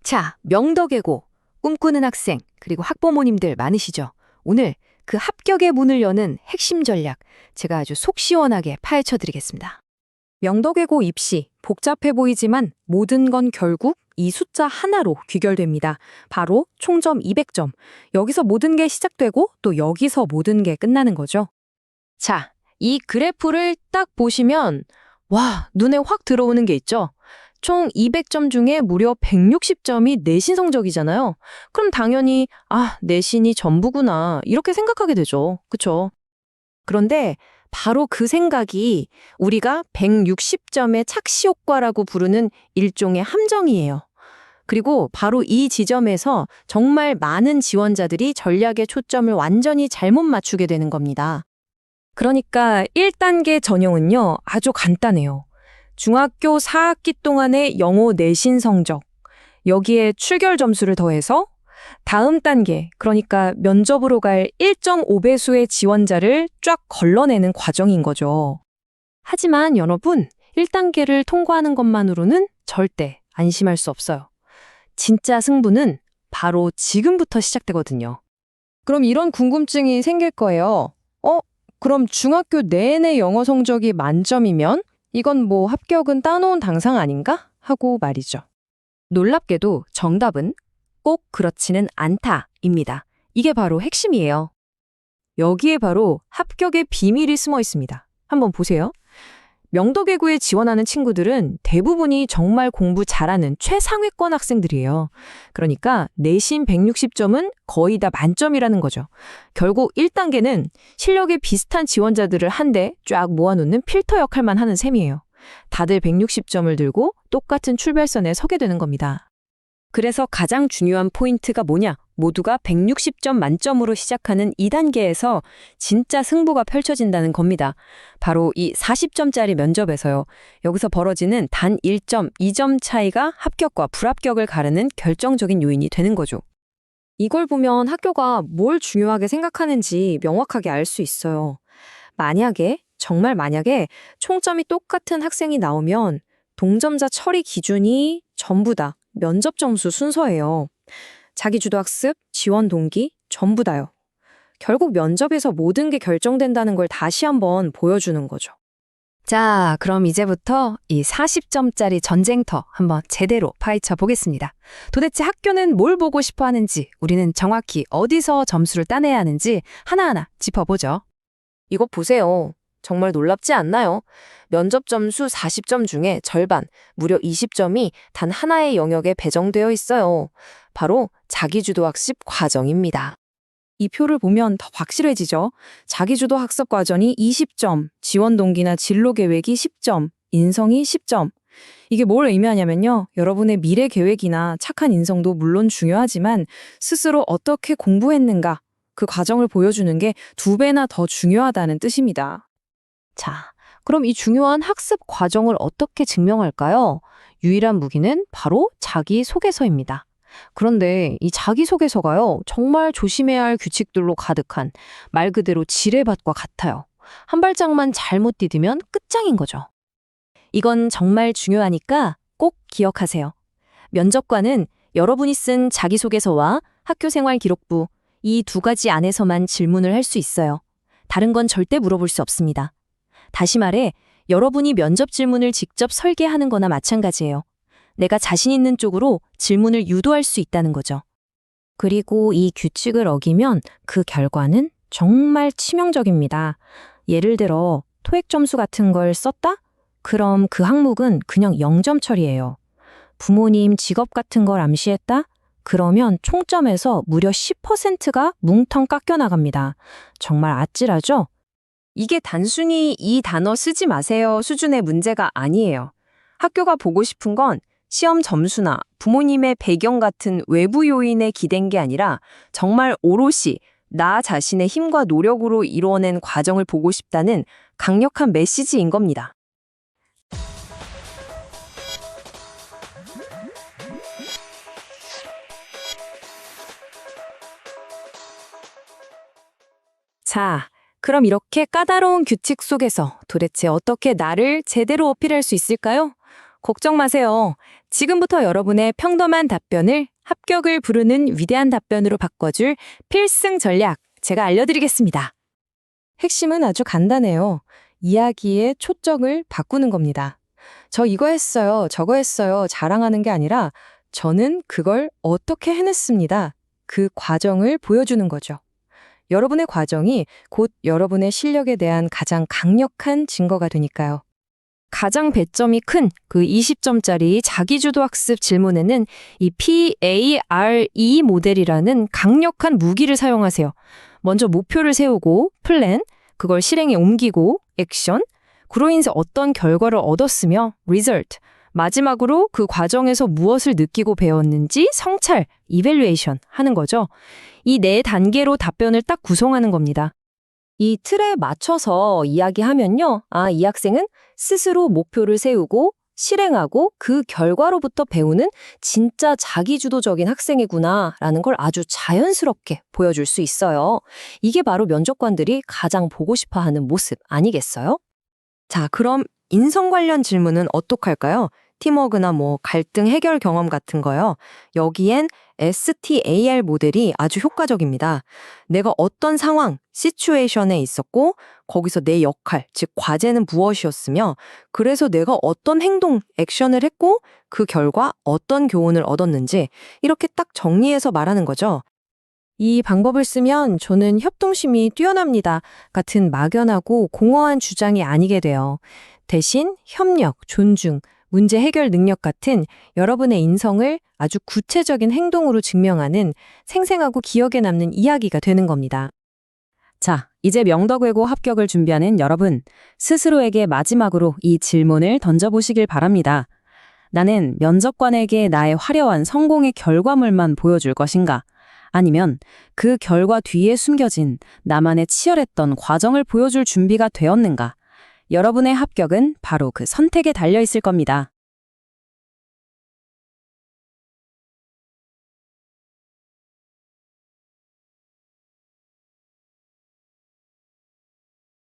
자, 명덕외고, 꿈꾸는 학생, 그리고 학부모님들 많으시죠? 오늘 그 합격의 문을 여는 핵심 전략, 제가 아주 속 시원하게 파헤쳐 드리겠습니다. 명덕외고 입시, 복잡해 보이지만 모든 건 결국 이 숫자 하나로 귀결됩니다. 바로 총점 200점. 여기서 모든 게 시작되고 또 여기서 모든 게 끝나는 거죠. 자, 이 그래프를 딱 보시면 와, 눈에 확 들어오는 게 있죠? 총 200점 중에 무려 160점이 내신 성적이잖아요. 그럼 당연히 내신이 전부구나 이렇게 생각하게 되죠. 그쵸? 그런데 바로 그 생각이 우리가 160점의 착시 효과라고 부르는 일종의 함정이에요. 그리고 바로 이 지점에서 정말 많은 지원자들이 전략의 초점을 완전히 잘못 맞추게 되는 겁니다. 그러니까 1단계 전형은요, 아주 간단해요. 중학교 4학기 동안의 영어 내신 성적, 여기에 출결 점수를 더해서 다음 단계, 그러니까 면접으로 갈 1.5배수의 지원자를 쫙 걸러내는 과정인 거죠. 하지만 여러분, 1단계를 통과하는 것만으로는 절대 안심할 수 없어요. 진짜 승부는 바로 지금부터 시작되거든요. 그럼 이런 궁금증이 생길 거예요. 그럼 중학교 내내 영어 성적이 만점이면 이건 뭐 합격은 따놓은 당상 아닌가? 하고 말이죠. 놀랍게도 정답은 꼭 그렇지는 않다입니다. 이게 바로 핵심이에요. 여기에 바로 합격의 비밀이 숨어 있습니다. 한번 보세요. 명덕외고에 지원하는 친구들은 대부분이 정말 공부 잘하는 최상위권 학생들이에요. 그러니까 내신 160점은 거의 다 만점이라는 거죠. 결국 1단계는 실력이 비슷한 지원자들을 한데 쫙 모아놓는 필터 역할만 하는 셈이에요. 다들 160점을 들고 똑같은 출발선에 서게 되는 겁니다. 그래서 가장 중요한 포인트가 뭐냐? 모두가 160점 만점으로 시작하는 2단계에서 진짜 승부가 펼쳐진다는 겁니다. 바로 이 40점짜리 면접에서요. 여기서 벌어지는 단 1점, 2점 차이가 합격과 불합격을 가르는 결정적인 요인이 되는 거죠. 이걸 보면 학교가 뭘 중요하게 생각하는지 명확하게 알 수 있어요. 정말 만약에 총점이 똑같은 학생이 나오면 동점자 처리 기준이 전부 다 면접 점수 순서예요. 자기주도 학습, 지원 동기, 전부 다요. 결국 면접에서 모든 게 결정된다는 걸 다시 한번 보여주는 거죠. 자, 그럼 이제부터 이 40점짜리 전쟁터 한번 제대로 파헤쳐 보겠습니다. 도대체 학교는 뭘 보고 싶어 하는지, 우리는 정확히 어디서 점수를 따내야 하는지 하나하나 짚어보죠. 이거 보세요. 정말 놀랍지 않나요? 면접 점수 40점 중에 절반, 무려 20점이 단 하나의 영역에 배정되어 있어요. 바로 자기주도 학습 과정입니다. 이 표를 보면 더 확실해지죠. 자기주도 학습 과정이 20점, 지원 동기나 진로 계획이 10점, 인성이 10점. 이게 뭘 의미하냐면요. 여러분의 미래 계획이나 착한 인성도 물론 중요하지만 스스로 어떻게 공부했는가, 그 과정을 보여주는 게 2배나 더 중요하다는 뜻입니다. 자, 그럼 이 중요한 학습 과정을 어떻게 증명할까요? 유일한 무기는 바로 자기소개서입니다. 그런데 이 자기소개서가요, 정말 조심해야 할 규칙들로 가득한 말 그대로 지뢰밭과 같아요. 한 발짝만 잘못 디디면 끝장인 거죠. 이건 정말 중요하니까 꼭 기억하세요. 면접관은 여러분이 쓴 자기소개서와 학교생활 기록부, 이 2가지 안에서만 질문을 할 수 있어요. 다른 건 절대 물어볼 수 없습니다. 다시 말해, 여러분이 면접 질문을 직접 설계하는 거나 마찬가지예요. 내가 자신 있는 쪽으로 질문을 유도할 수 있다는 거죠. 그리고 이 규칙을 어기면 그 결과는 정말 치명적입니다. 예를 들어 토익 점수 같은 걸 썼다? 그럼 그 항목은 그냥 0점 처리예요. 부모님 직업 같은 걸 암시했다? 그러면 총점에서 무려 10%가 뭉텅 깎여나갑니다. 정말 아찔하죠? 이게 단순히 이 단어 쓰지 마세요 수준의 문제가 아니에요. 학교가 보고 싶은 건 시험 점수나 부모님의 배경 같은 외부 요인에 기댄 게 아니라 정말 오롯이 나 자신의 힘과 노력으로 이루어낸 과정을 보고 싶다는 강력한 메시지인 겁니다. 자, 그럼 이렇게 까다로운 규칙 속에서 도대체 어떻게 나를 제대로 어필할 수 있을까요? 걱정 마세요. 지금부터 여러분의 평범한 답변을 합격을 부르는 위대한 답변으로 바꿔줄 필승 전략 제가 알려드리겠습니다. 핵심은 아주 간단해요. 이야기의 초점을 바꾸는 겁니다. 저 이거 했어요, 저거 했어요 자랑하는 게 아니라 저는 그걸 어떻게 해냈습니다. 그 과정을 보여주는 거죠. 여러분의 과정이 곧 여러분의 실력에 대한 가장 강력한 증거가 되니까요. 가장 배점이 큰 그 20점짜리 자기주도 학습 질문에는 이 PARE 모델이라는 강력한 무기를 사용하세요. 먼저 목표를 세우고 플랜, 그걸 실행에 옮기고 액션, 그로 인해서 어떤 결과를 얻었으며 result, 마지막으로 그 과정에서 무엇을 느끼고 배웠는지 성찰, evaluation 하는 거죠. 이 네 단계로 답변을 딱 구성하는 겁니다. 이 틀에 맞춰서 이야기하면요. 이 학생은 스스로 목표를 세우고 실행하고 그 결과로부터 배우는 진짜 자기주도적인 학생이구나 라는 걸 아주 자연스럽게 보여줄 수 있어요. 이게 바로 면접관들이 가장 보고 싶어 하는 모습 아니겠어요? 자, 그럼 인성 관련 질문은 어떡할까요? 팀워크나 갈등 해결 경험 같은 거요. 여기엔 STAR 모델이 아주 효과적입니다. 내가 어떤 상황, 시츄에이션에 있었고 거기서 내 역할, 즉 과제는 무엇이었으며 그래서 내가 어떤 행동, 액션을 했고 그 결과 어떤 교훈을 얻었는지 이렇게 딱 정리해서 말하는 거죠. 이 방법을 쓰면 저는 협동심이 뛰어납니다 같은 막연하고 공허한 주장이 아니게 돼요. 대신 협력, 존중, 문제 해결 능력 같은 여러분의 인성을 아주 구체적인 행동으로 증명하는 생생하고 기억에 남는 이야기가 되는 겁니다. 자, 이제 명덕외고 합격을 준비하는 여러분, 스스로에게 마지막으로 이 질문을 던져보시길 바랍니다. 나는 면접관에게 나의 화려한 성공의 결과물만 보여줄 것인가? 아니면 그 결과 뒤에 숨겨진 나만의 치열했던 과정을 보여줄 준비가 되었는가? 여러분의 합격은 바로 그 선택에 달려 있을 겁니다.